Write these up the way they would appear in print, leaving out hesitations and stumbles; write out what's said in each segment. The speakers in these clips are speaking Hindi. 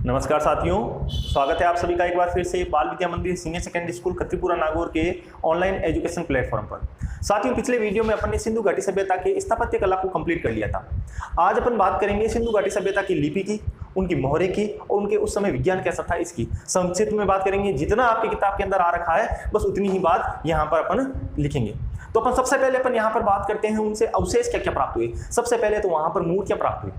नमस्कार साथियों, स्वागत है आप सभी का एक बार फिर से बाल विद्या मंदिर सीनियर सेकेंडरी स्कूल खत्रीपुरा नागौर के ऑनलाइन एजुकेशन प्लेटफॉर्म पर। साथियों, पिछले वीडियो में अपन ने सिंधु घाटी सभ्यता के स्थापत्य कला को कंप्लीट कर लिया था। आज अपन बात करेंगे सिंधु घाटी सभ्यता की लिपि की, उनकी मोहरे की और उनके उस समय विज्ञान कैसा था इसकी संक्षिप्त में बात करेंगे। जितना आपकी किताब के अंदर आ रखा है बस उतनी ही बात यहाँ पर अपन लिखेंगे। तो अपन सबसे पहले अपन यहाँ पर बात करते हैं उनसे अवशेष क्या क्या प्राप्त हुए। सबसे पहले तो वहां पर मूर्तियां प्राप्त हुई,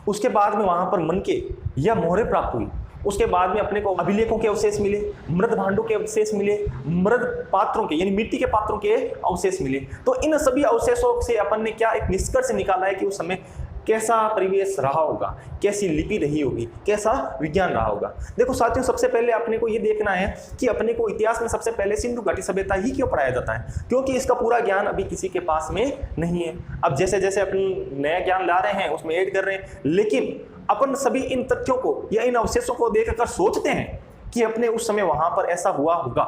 उसके बाद में वहां पर मनके या मोहरे प्राप्त हुई, उसके बाद में अपने को अभिलेखों के अवशेष मिले, मृत भांडों के अवशेष मिले, मृत पात्रों के यानी मिट्टी के पात्रों के अवशेष मिले। तो इन सभी अवशेषों से अपन ने क्या एक निष्कर्ष निकाला है कि उस समय कैसा परिवेश रहा होगा, कैसी लिपि रही होगी, कैसा विज्ञान रहा होगा। देखो साथियों, सबसे पहले अपने को ये देखना है कि अपने को इतिहास में सबसे पहले सिंधु घाटी सभ्यता ही क्यों पढ़ाया जाता है, क्योंकि इसका पूरा ज्ञान अभी किसी के पास में नहीं है। अब जैसे जैसे अपन नया ज्ञान ला रहे हैं उसमें ऐड कर रहे हैं, लेकिन अपन सभी इन तथ्यों को या इन अवशेषों को देखकर सोचते हैं कि अपने उस समय वहां पर ऐसा हुआ होगा।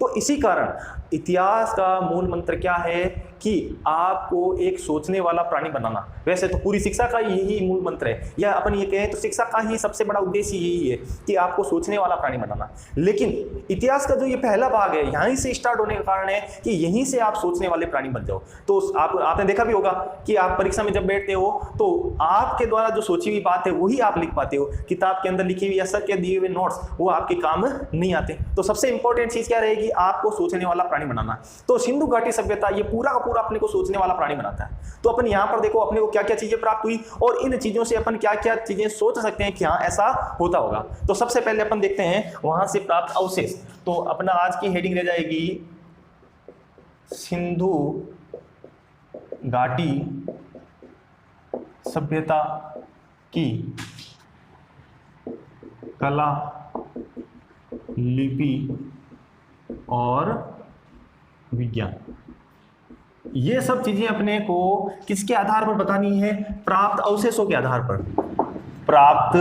तो इसी कारण इतिहास का मूल मंत्र क्या है कि आपको एक सोचने वाला प्राणी बनाना। वैसे तो पूरी शिक्षा का यही मूल मंत्र है, या अपन ये कहें तो शिक्षा का ही सबसे बड़ा उद्देश्य यही है कि आपको सोचने वाला प्राणी बनाना। लेकिन इतिहास का जो ये पहला भाग है यहीं से स्टार्ट होने का कारण है कि यहीं से आप सोचने वाले प्राणी बन जाओ। तो आपने देखा भी होगा कि आप परीक्षा में जब बैठते हो तो आपके द्वारा जो सोची हुई बात है वही आप लिख पाते हो। किताब के अंदर लिखी हुई या सर के दिए हुए नोट्स वो आपके काम नहीं आते। तो सबसे इंपॉर्टेंट चीज क्या रहेगी, आपको सोचने वाला प्राणी बनाना। तो सिंधु घाटी सभ्यता ये पूरा का पूरा अपने को सोचने वाला प्राणी बनाता है। तो अपन यहां पर देखो अपने को क्या क्या चीजें प्राप्त हुई और इन चीजों से अपन क्या क्या चीजें सोच सकते हैं कि हाँ ऐसा होता होगा। तो सबसे पहले अपन देखते हैं वहां से प्राप्त अवशेष। तो अपना आज की हेडिंग रह जाएगी सिंधु घाटी सभ्यता की कला, लिपि और विज्ञान। ये सब चीजें अपने को किसके आधार पर बतानी है, प्राप्त अवशेषों के आधार पर प्राप्त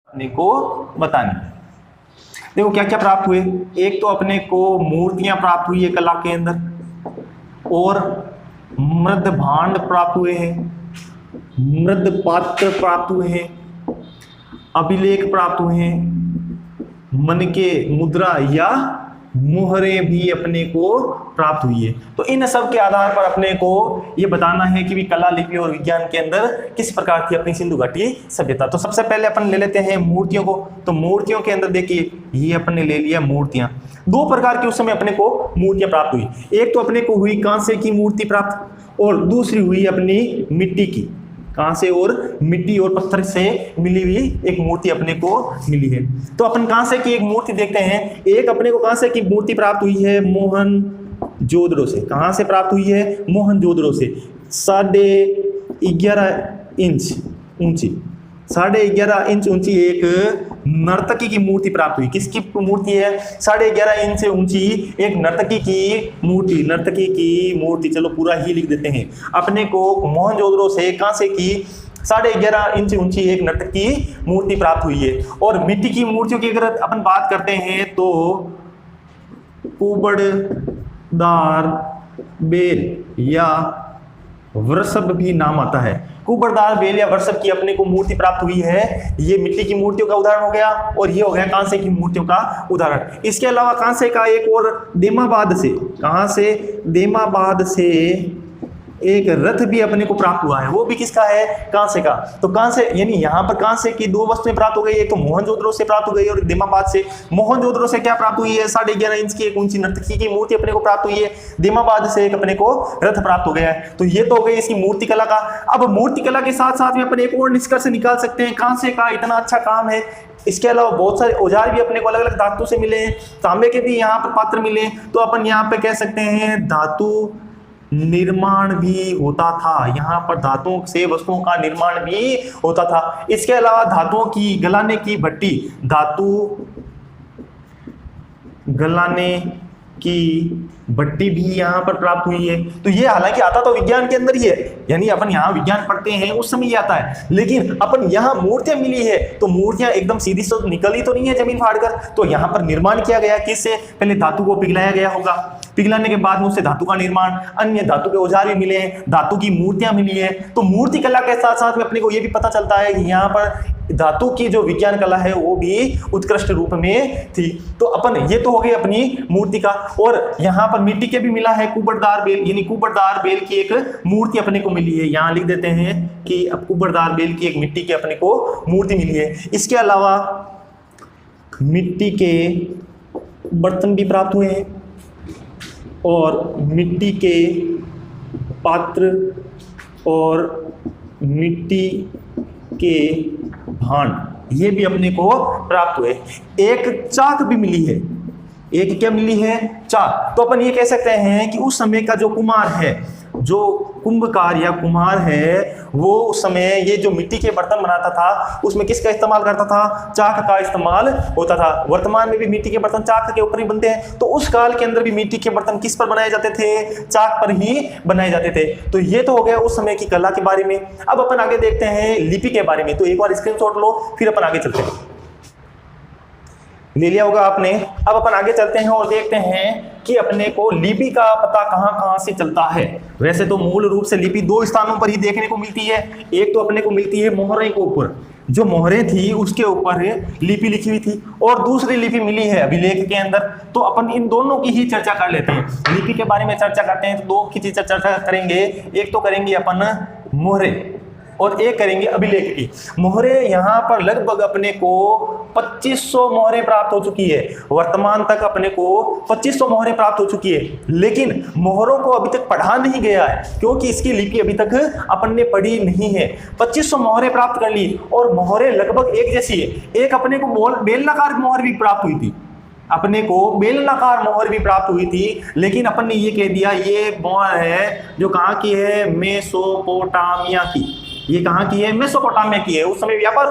अपने को बतानी। देखो क्या क्या प्राप्त हुए। एक तो अपने को मूर्तियां प्राप्त हुई है कला के अंदर, और मृद भांड प्राप्त हुए हैं, मृद पात्र प्राप्त हुए हैं, अभिलेख प्राप्त हुए हैं, मन के मुद्रा या मोहरे भी अपने को प्राप्त हुई है। तो इन सब के आधार पर अपने को यह बताना है कि भी कला, लिपि और विज्ञान के अंदर किस प्रकार की अपनी सिंधु घाटी सभ्यता। तो सबसे पहले अपन ले लेते हैं मूर्तियों को। तो मूर्तियों के अंदर देखिए ये अपन ने ले लिया मूर्तियां। दो प्रकार की उस समय अपने को मूर्तियां प्राप्त हुई। एक तो अपने को हुई कांसे की मूर्ति प्राप्त और दूसरी हुई अपनी मिट्टी की। कांसे और मिट्टी और पत्थर से मिली हुई एक मूर्ति अपने को मिली है। तो अपन कांसे की एक मूर्ति देखते हैं। एक अपने को कांसे की मूर्ति प्राप्त हुई है मोहनजोदड़ो से। कहां से प्राप्त हुई है, मोहनजोदड़ो से। 11.5 इंच ऊंची, 11.5 इंच ऊंची एक नर्तकी की मूर्ति प्राप्त हुई। किसकी मूर्ति है, 11.5 इंच से ऊंची एक नर्तकी की मूर्ति। नर्तकी की मूर्ति, चलो पूरा ही लिख देते हैं। अपने को मोहनजोदड़ो से कांसे की 11.5 इंच ऊंची एक नर्तकी की मूर्ति प्राप्त हुई है। और मिट्टी की मूर्तियों की अगर अपन बात करते हैं तो कुबड़दार बेल या वृषभ भी नाम आता है। कुबड़दार बेल या वृषभ की अपने को मूर्ति प्राप्त हुई है। ये मिट्टी की मूर्तियों का उदाहरण हो गया और ये हो गया कांसे की मूर्तियों का उदाहरण। इसके अलावा कांसे का एक और देमाबाद से, कहां से, देमाबाद से एक रथ भी अपने को प्राप्त हुआ है। वो भी किसका है, कांसे का। तो कांसे यानी यहाँ पर कांसे की दो वस्तुएं प्राप्त हो गई। एक तो मोहनजोदड़ो से प्राप्त हो गई और देमाबाद से। मोहनजोदड़ो से क्या प्राप्त हुई है, 11.5 इंच की एक ऊंची नर्तकी की मूर्ति अपने को प्राप्त हुई है। देमाबाद से एक अपने को रथ प्राप्त हो गया है। तो ये तो हो गई इसकी मूर्ति कला का। अब मूर्ति कला के साथ साथ में अपन एक और निष्कर्ष निकाल सकते हैं। कांसे का इतना अच्छा काम है, इसके अलावा बहुत सारे औजार भी अपने को अलग अलग धातु से मिले हैं। तांबे के भी यहाँ पर पात्र मिले। तो अपन यहाँ पे कह सकते हैं धातु निर्माण भी होता था। यहाँ पर धातुओं से वस्तुओं का निर्माण भी होता था। इसके अलावा धातुओं की गलाने की भट्टी, धातु गलाने की भट्टी भी यहाँ पर प्राप्त हुई है। तो ये हालांकि आता तो विज्ञान के अंदर ही है, यानी अपन यहाँ विज्ञान पढ़ते हैं उस समय ये आता है, लेकिन अपन यहाँ मूर्तियां मिली है तो मूर्तियां एकदम सीधी से निकली तो नहीं है जमीन फाड़कर। तो यहाँ पर निर्माण किया गया किससे, पहले धातु को पिघलाया गया होगा, पिघलाने के बाद में उससे धातु का निर्माण, अन्य धातु के औजार भी मिले हैं, धातु की मूर्तियां मिली है। तो मूर्ति कला के साथ साथ में अपने को ये भी पता चलता है कि यहाँ पर धातु की जो विज्ञान कला है वो भी उत्कृष्ट रूप में थी। तो अपन ये तो हो गई अपनी मूर्ति का। और यहाँ पर मिट्टी के भी मिला है कुबड़दार बेल, यानी कुबड़दार बेल की एक मूर्ति अपने को मिली है। यहाँ लिख देते हैं कि अब कुबड़दार बेल की एक मिट्टी की अपने को मूर्ति मिली है। इसके अलावा मिट्टी के बर्तन भी प्राप्त हुए हैं और मिट्टी के पात्र और मिट्टी के भांड ये भी अपने को प्राप्त हुए। एक चाक भी मिली है। एक क्या मिली है? चाक। तो अपन ये कह सकते हैं कि उस समय का जो कुम्हार है, जो कुंभकार या कुम्हार है, वो उस समय ये जो मिट्टी के बर्तन बनाता था उसमें किसका इस्तेमाल करता था? चाक का इस्तेमाल होता था। वर्तमान में भी मिट्टी के बर्तन चाक के ऊपर ही बनते हैं, तो उस काल के अंदर भी मिट्टी के बर्तन किस पर बनाए जाते थे? चाक पर ही बनाए जाते थे। तो ये तो हो गया उस समय की कला के बारे में। अब अपन आगे देखते हैं लिपि के बारे में। तो एक बार स्क्रीनशॉट लो, फिर अपन आगे चलते हैं। ले लिया होगा आपने। अब अपन आगे चलते हैं और देखते हैं कि अपने को लिपि का पता कहां कहां से चलता है। वैसे तो मूल रूप से लिपि दो स्थानों पर ही देखने को मिलती है। एक तो अपने को मिलती है मोहरे के ऊपर, जो मोहरें थी उसके ऊपर लिपि लिखी हुई थी, और दूसरी लिपि मिली है अभिलेख के अंदर। तो अपन इन दोनों की ही चर्चा कर लेते हैं। लिपि के बारे में चर्चा करते हैं तो दो की चर्चा करेंगे। एक तो करेंगे अपन मोहरे और एक करेंगे अभिलेख की। मोहरे यहाँ पर लगभग अपने को 2500 मोहरे प्राप्त हो चुकी है। वर्तमान तक अपने को 2500 मोहरे प्राप्त हो चुकी है, लेकिन मोहरों को अभी तक पढ़ा नहीं गया है क्योंकि इसकी लिपि अभी तक अपन ने पढ़ी नहीं है। 2500 मोहरे प्राप्त कर ली और मोहरे लगभग एक जैसी है। एक अपने को बेलनाकार मोहर भी प्राप्त हुई थी, अपने को बेलनाकार मोहर भी प्राप्त हुई थी, लेकिन अपन ने ये कह दिया ये मोहर है जो कहाँ की है? मेसोपोटामिया की। ये कहाँ की है? मेसोपोटामिया की है। उस समय व्यापार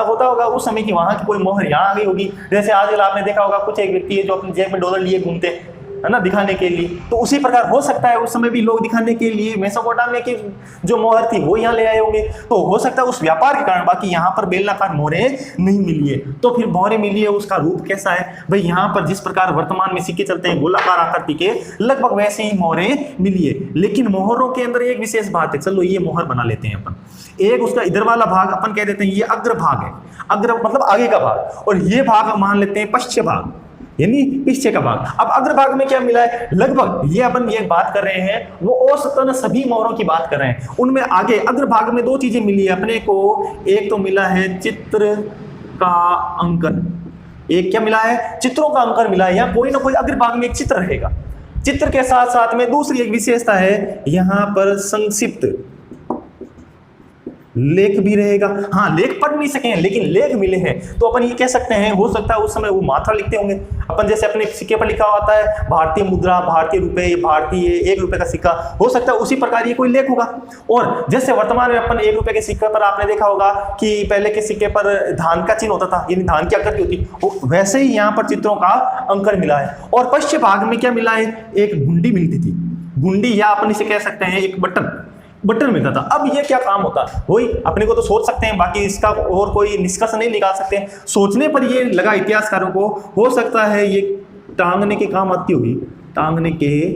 होता होगा उस समय की वहां की कोई मोहर यहाँ आ गई होगी। जैसे आजकल आपने देखा होगा कुछ एक व्यक्ति है जो अपने जेब में डॉलर लिए घूमते हैं, है ना, दिखाने के लिए। तो उसी प्रकार हो सकता है उस समय भी लोग दिखाने के लिए मेसोपोटामिया की जो मोहर थी वो यहाँ ले आए होंगे। तो हो सकता है उस व्यापार के कारण। बाकी यहाँ पर बेलनाकार मोहरें नहीं मिली है। तो फिर मोहरें मिली है, उसका रूप कैसा है भाई? यहाँ पर जिस प्रकार वर्तमान में सिक्के चलते हैं गोलाकार आकृति के, लगभग वैसे ही मोहरें मिली है। लेकिन मोहरों के अंदर एक विशेष बात है। चलो ये मोहर बना लेते हैं अपन। एक उसका इधर वाला भाग अपन कह देते हैं ये अग्र भाग है। अग्र मतलब आगे का भाग, और ये भाग मान लेते हैं पश्चिम भाग, यानी पीछे का भाग। अब अग्र भाग में क्या मिला है? लगभग ये अपन ये बात कर रहे हैं वो औसतन सभी मोहरों की बात कर रहे हैं। उनमें आगे अग्र भाग में दो चीजें मिली है अपने को। एक तो मिला है चित्र का अंकन। एक क्या मिला है? चित्रों का अंकन मिला है। यहाँ कोई ना कोई अग्र भाग में एक चित्र रहेगा। चित्र के साथ साथ में दूसरी एक विशेषता है, यहाँ पर संक्षिप्त लेख भी रहेगा। हाँ, लेख पढ़ नहीं सके लेकिन लेख मिले हैं। तो अपन ये कह सकते हैं हो सकता है उस समय वो मात्रा लिखते होंगे। अपन जैसे अपने सिक्के पर लिखा होता है भारतीय मुद्रा, भारतीय रुपए, भारतीय 1 रुपए का सिक्का, हो सकता है उसी प्रकार ये कोई लेख होगा। और जैसे वर्तमान में अपन 1 रुपए के सिक्के पर आपने देखा होगा कि पहले के सिक्के पर धान का चिन्ह होता था, यानी धान की आकृति होती, वैसे ही यहाँ पर चित्रों का अंकन मिला है। और पश्चिम भाग में क्या मिला है? एक गुंडी मिलती थी। गुंडी या अपन इसे कह सकते हैं एक बटन मिलता था। अब ये क्या काम होता? वही अपने को तो सोच सकते हैं, बाकी इसका और कोई निष्कर्ष नहीं निकाल सकते हैं। सोचने पर ये लगा इतिहासकारों को, हो सकता है ये टांगने के काम आती होगी, टांगने के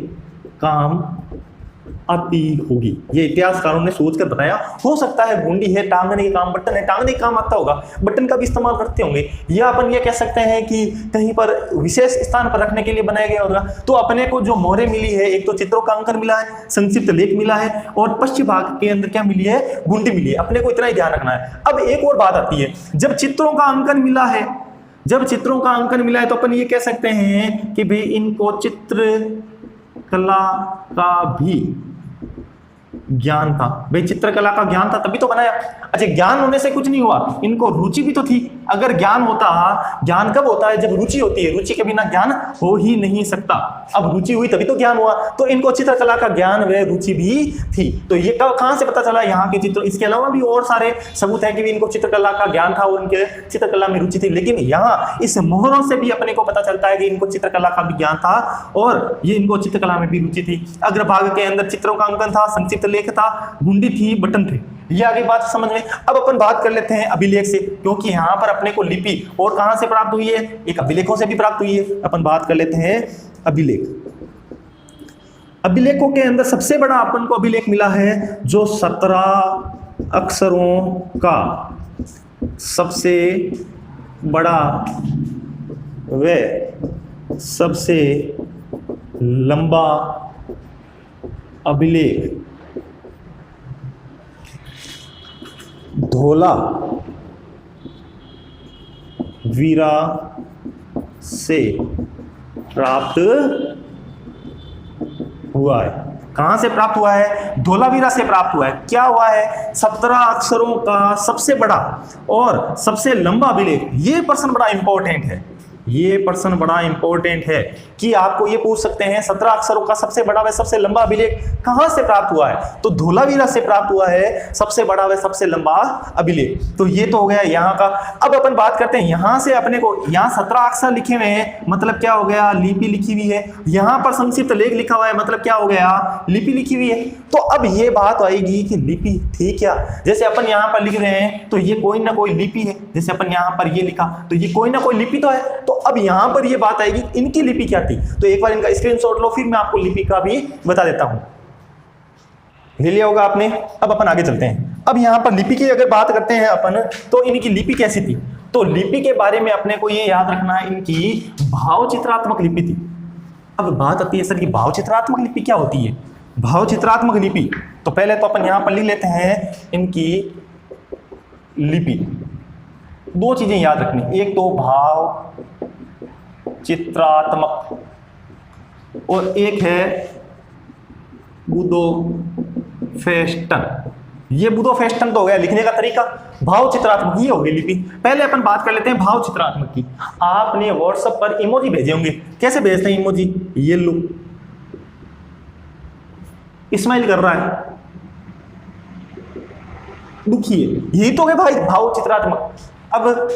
काम आती होगी। ये इतिहासकारों ने सोचकर बताया। हो सकता है गुंडी है, टांगने के काम, बटन है, टांगने के काम आता होगा, बटन का भी इस्तेमाल करते होंगे। या अपन ये कह सकते हैं कि कहीं पर विशेष स्थान पर रखने के लिए बनाया गया होगा। तो अपने को जो मोहरें मिली है, एक तो चित्रों का अंकन मिला है, संक्षिप्त लेख मिला है, और पश्चिम भाग के अंदर क्या मिली है? गुंडी मिली है। अपने को इतना ही ध्यान रखना है। अब एक और बात आती है, जब चित्रों का अंकन मिला है, तो अपन ये कह सकते हैं कि भाई इनको चित्र कला का भी ज्ञान था। भाई चित्रकला का ज्ञान था तभी तो बनाया। अच्छा, ज्ञान होने से कुछ नहीं हुआ, इनको रुचि भी तो थी। अगर ज्ञान होता, ज्ञान कब होता है? जब रुचि होती है। रुचि के बिना ज्ञान हो ही नहीं सकता। अब रुचि हुई तभी तो ज्ञान हुआ। तो इनको चित्रकला का ज्ञान व रुचि भी थी। तो ये कहां से पता चला? यहाँ के चित्र। इसके अलावा भी और सारे सबूत है कि इनको चित्रकला का ज्ञान था, उनके चित्रकला में रुचि थी। लेकिन यहाँ इस मोहरों से भी अपने को पता चलता है कि इनको चित्रकला का भी ज्ञान था और ये इनको चित्रकला में भी रुचि थी। अग्रभाग के अंदर चित्रों का अंकन था, संक्षिप्त लेख था, गुंडी थी, बटन थे। ये आगे बात समझ में। अब अपन बात कर लेते हैं अभिलेख से, क्योंकि यहाँ पर अपने को लिपि और कहां से प्राप्त हुई है? एक अभिलेखों से भी प्राप्त हुई है। अपन बात कर लेते हैं अभिलेख। अभिलेखों के अंदर सबसे बड़ा अपन को अभिलेख मिला है जो 17 अक्षरों का सबसे बड़ा व सबसे लंबा अभिलेख धोला वीरा से प्राप्त हुआ है। कहां से प्राप्त हुआ है? धोलावीरा से प्राप्त हुआ है। क्या हुआ है? 17 अक्षरों का सबसे बड़ा और सबसे लंबा अभिलेख। ये प्रश्न बड़ा इंपॉर्टेंट है, ये प्रश्न बड़ा इंपॉर्टेंट है कि आपको ये पूछ सकते हैं 17 अक्षरों का सबसे बड़ा व सबसे लंबा अभिलेख कहां से प्राप्त हुआ है? तो धोलावीरा से प्राप्त हुआ है सबसे बड़ा व सबसे लंबा अभिलेख। तो ये तो हो गया यहाँ का। अब अपन बात करते हैं यहां से अपने को, यहाँ 17 अक्षर लिखे हुए हैं, मतलब क्या हो गया? लिपि लिखी हुई है। यहाँ पर संक्षिप्त लेख लिखा हुआ है, मतलब क्या हो गया? लिपि लिखी हुई है। तो अब ये बात आएगी कि लिपि थी क्या? जैसे अपन यहाँ पर लिख रहे हैं तो ये कोई ना कोई लिपि है। जैसे अपन यहाँ पर ये लिखा तो ये कोई ना कोई लिपि तो है। तो अब यहां पर ये बात आएगी इनकी लिपि क्या थी। तो एक बार इनका स्क्रीनशॉट लो, फिर मैं आपको लिपि का भी बता देता हूं। ले लिया होगा आपने। अब अपन आगे चलते हैं। अब यहां पर लिपि की अगर बात करते हैं अपन, तो इनकी लिपि कैसी थी? तो लिपि के बारे में अपने को ये याद रखना है, इनकी भावचित्रात्मक लिपि थी। अब बात आती है सर कि भावचित्रात्मक लिपि क्या होती है? भावचित्रात्मक लिपि, तो पहले तो अपन यहां पर लिख लेते हैं इनकी लिपि। दो चीजें याद रखनी, एक तो भाव चित्रात्मक और एक है बुदोफेस्टन। ये बुदोफेस्टन तो हो गया लिखने का तरीका, भाव चित्रात्मक ही होगी लिपि। पहले अपन बात कर लेते हैं भाव चित्रात्मक की। आपने व्हाट्सएप पर इमोजी भेजे होंगे, कैसे भेजते हैं इमोजी? ये लो, स्माइल कर रहा है, दुखी है, यही तो है भाई भाव चित्रात्मक। अब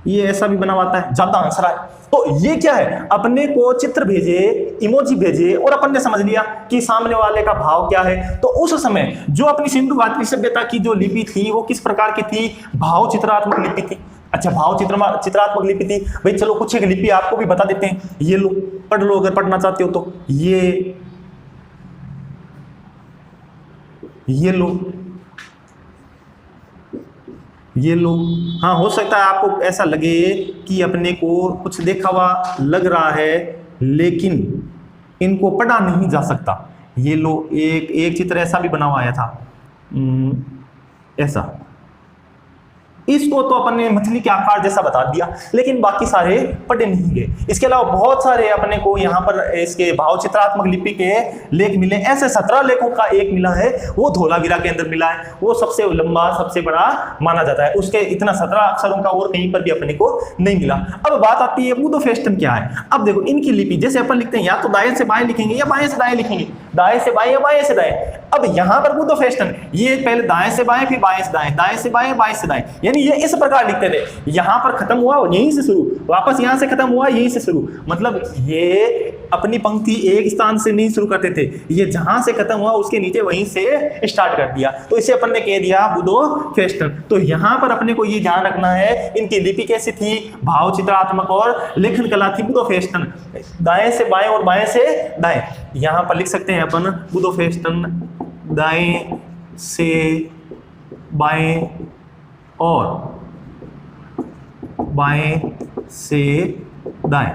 ये ऐसा भी बना हुआ है, ज्यादा हंस रहा है। तो ये क्या है? अपने को चित्र भेजे, इमोजी भेजे और अपन ने समझ लिया कि सामने वाले का भाव क्या है। तो उस समय जो अपनी सिंधु घाटी सभ्यता की जो लिपि थी वो किस प्रकार की थी? भाव चित्रात्मक लिपि थी। अच्छा, भाव चित्रात्मक लिपि थी भाई। चलो कुछ एक लिपि आपको भी बता देते हैं, ये लो, पढ़ लो अगर पढ़ना चाहते हो तो। ये लो। हाँ, हो सकता है आपको ऐसा लगे कि अपने को कुछ देखा हुआ लग रहा है, लेकिन इनको पढ़ा नहीं जा सकता। ये लो, एक चित्र ऐसा भी बना हुआ आया था, ऐसा। इसको तो अपन ने मछली के आकार जैसा बता दिया, लेकिन बाकी सारे पढ़े नहीं गए। इसके अलावा बहुत सारे अपने को यहाँ पर इसके भाव चित्रात्मक लिपि के लेख मिले। ऐसे 17 लेखों का एक मिला है, वो धोलावीरा के अंदर मिला है। वो सबसे लंबा, सबसे बड़ा माना जाता है। उसके इतना 17 अक्षरों का और कहीं पर भी अपने को नहीं मिला। अब बात आती है बुदोफेस्टन क्या है। अब देखो इनकी लिपि, जैसे अपन लिखते हैं या तो दाएं से बाएं लिखेंगे या बाएं से दाएं लिखेंगे, दाएं से बाएं या बाएं से दाएं। अब यहाँ पर बुदोफेस्टन, ये पहले दाएं से बाएं, फिर बाएं से दाएं, दाएं से बाएं, बाएं से दाएं, यानी ये इस प्रकार लिखते थे। यहां पर खत्म हुआ यहीं से शुरू, वापस यहां से खत्म हुआ यहीं से शुरू। मतलब ये अपनी पंक्ति एक स्थान से नहीं शुरू करते थे, ये जहां से खत्म हुआ उसके नीचे वहीं से स्टार्ट कर दिया। तो इसे अपन ने कह दिया बुदोफेस्टन। तो यहां पर अपने को ये ध्यान रखना है, इनकी लिपि कैसी थी? भाव चित्रात्मक और लेखन कला थी बुदोफेस्टन। दाएं से बाएं और बाएं से दाएं, यहां पर लिख सकते हैं अपन बुदोफेस्टन, दाएं से बाएं और बाएं से दाएं,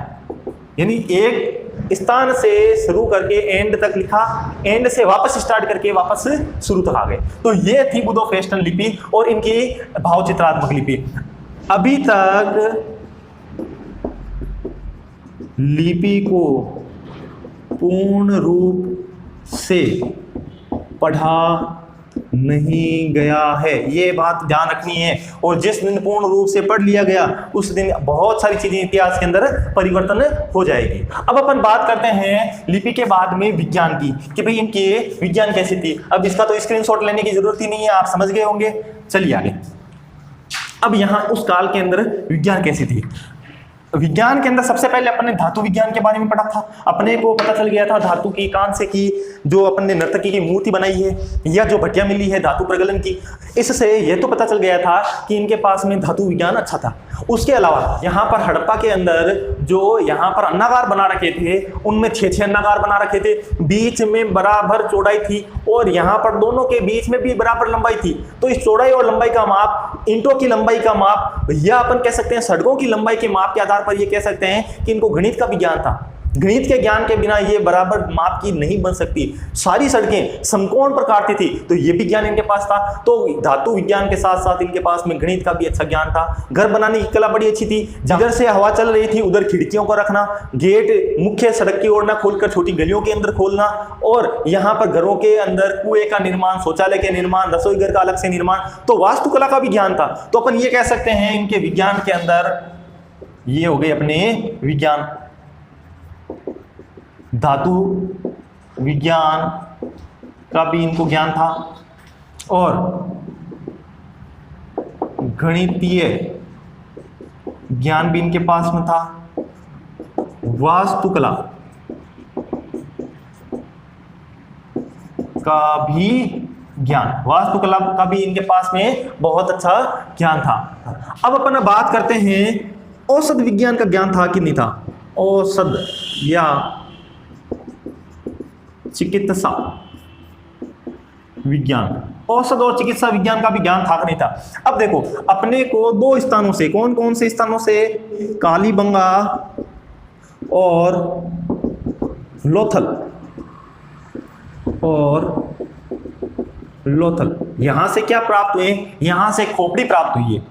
यानी एक स्थान से शुरू करके एंड तक लिखा, एंड से वापस स्टार्ट करके वापस शुरू तक आ गए। तो ये थी बुदोफेस्टन लिपि और इनकी भाव चित्रात्मक लिपि। अभी तक लिपि को पूर्ण रूप से पढ़ा नहीं गया है, ये बात ध्यान रखनी है। और जिस दिन पूर्ण रूप से पढ़ लिया गया उस दिन बहुत सारी चीजें इतिहास के अंदर परिवर्तन हो जाएगी। अब अपन बात करते हैं लिपि के बाद में विज्ञान की, कि भाई इनकी विज्ञान कैसी थी। अब इसका तो स्क्रीनशॉट लेने की जरूरत ही नहीं है, आप समझ गए होंगे। चलिए आगे। अब यहाँ उस काल के अंदर विज्ञान कैसी थी। विज्ञान के अंदर सबसे पहले अपन ने धातु विज्ञान के बारे में पढ़ा था। अपने को पता चल गया था धातु की, कान से की जो अपन ने नर्तकी की मूर्ति बनाई है या जो भटिया मिली है धातु प्रगलन की, इससे यह तो पता चल गया था कि इनके पास में धातु विज्ञान अच्छा था। उसके अलावा यहाँ पर हड़प्पा के अंदर जो यहाँ पर अन्नागार बना रखे थे, उनमें 6 अन्नागार बना रखे थे, बीच में बराबर चौड़ाई थी और यहाँ पर दोनों के बीच में भी बराबर लंबाई थी। तो इस चौड़ाई और लंबाई का माप, ईंटों की लंबाई का माप, या अपन कह सकते हैं सड़कों की लंबाई के माप के आधार पर ये कह सकते हैं कि इनको गणित का भी ज्ञान था। गणित के ज्ञान के बिना ये बराबर माप की नहीं बन सकती। सारी सड़कें समकोण प्रकार की थी, तो ये भी ज्ञान इनके पास था। तो धातु विज्ञान के साथ साथ इनके पास में गणित का भी अच्छा ज्ञान था। घर बनाने की कला बड़ी अच्छी थी। जिधर से हवा चल रही थी उधर खिड़कियों को रखना, गेट मुख्य सड़क की ओर ना खोलकर छोटी गलियों के अंदर खोलना, और यहाँ पर घरों के अंदर कुएं का निर्माण, शौचालय के निर्माण, रसोई घर का अलग से निर्माण, तो वास्तुकला का भी ज्ञान था। तो अपन ये कह सकते हैं इनके विज्ञान के अंदर ये हो गए अपने विज्ञान। धातु विज्ञान का भी इनको ज्ञान था और गणितीय ज्ञान भी इनके पास में था। वास्तुकला का भी ज्ञान, वास्तुकला का भी इनके पास में बहुत अच्छा ज्ञान था। अब अपन बात करते हैं औषध विज्ञान का ज्ञान था कि नहीं था। औषध या चिकित्सा विज्ञान, औषध और चिकित्सा विज्ञान का भी ज्ञान था कि नहीं था। अब देखो अपने को 2 स्थानों से, कौन कौन से स्थानों से, कालीबंगा और लोथल, यहां से क्या प्राप्त हुए, यहां से खोपड़ी प्राप्त हुई है,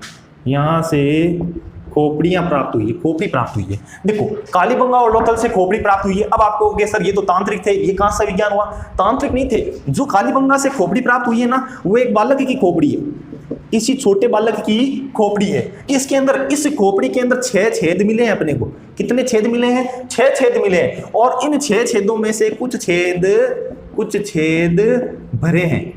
यहां से खोपड़ियां प्राप्त हुई है, खोपड़ी प्राप्त हुई है। देखो कालीबंगा और लोथल से खोपड़ी प्राप्त हुई है। अब आपको कहोगे सर ये तो तांत्रिक थे, ये कहां सा विज्ञान हुआ? तांत्रिक नहीं थे। जो कालीबंगा से खोपड़ी प्राप्त हुई है ना, वो एक बालक की खोपड़ी है, किसी छोटे बालक की खोपड़ी है। इसके अंदर, इस खोपड़ी के अंदर 6 छेद मिले हैं अपने को। कितने छेद मिले हैं? 6 छेद मिले हैं। और इन 6 छेदों में से कुछ छेद भरे हैं,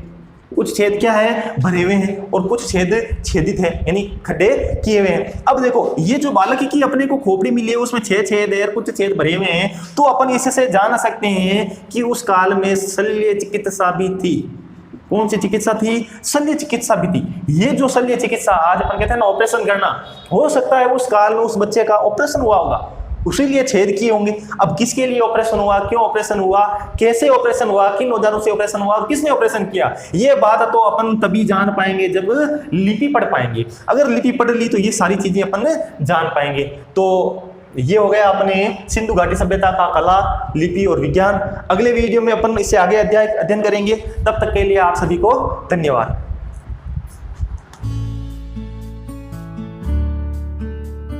कुछ छेद क्या है? भरे हुए हैं, और कुछ छेद छेदित है, यानी खड्डे किए हुए हैं। अब देखो ये जो बालक की अपने को खोपड़ी मिली है उसमें 6 छेद है और कुछ छेद भरे हुए हैं, तो अपन इससे जान सकते हैं कि उस काल में शल्य चिकित्सा भी थी। कौन सी चिकित्सा थी? शल्य चिकित्सा भी थी। ये जो शल्य चिकित्सा आज अपन कहते हैं ना ऑपरेशन करना, हो सकता है उस काल में उस बच्चे का ऑपरेशन हुआ होगा, उसी लिए छेद किए होंगे। अब किसके लिए ऑपरेशन हुआ, क्यों ऑपरेशन हुआ, कैसे ऑपरेशन हुआ, किन औजारों से ऑपरेशन हुआ, किसने ऑपरेशन किया, ये बात तो अपन तभी जान पाएंगे जब लिपि पढ़ पाएंगे। अगर लिपि पढ़ ली तो ये सारी चीजें अपन जान पाएंगे। तो ये हो गया अपने सिंधु घाटी सभ्यता का कला, लिपि और विज्ञान। अगले वीडियो में अपन इससे आगे अध्ययन करेंगे। तब तक के लिए आप सभी को धन्यवाद।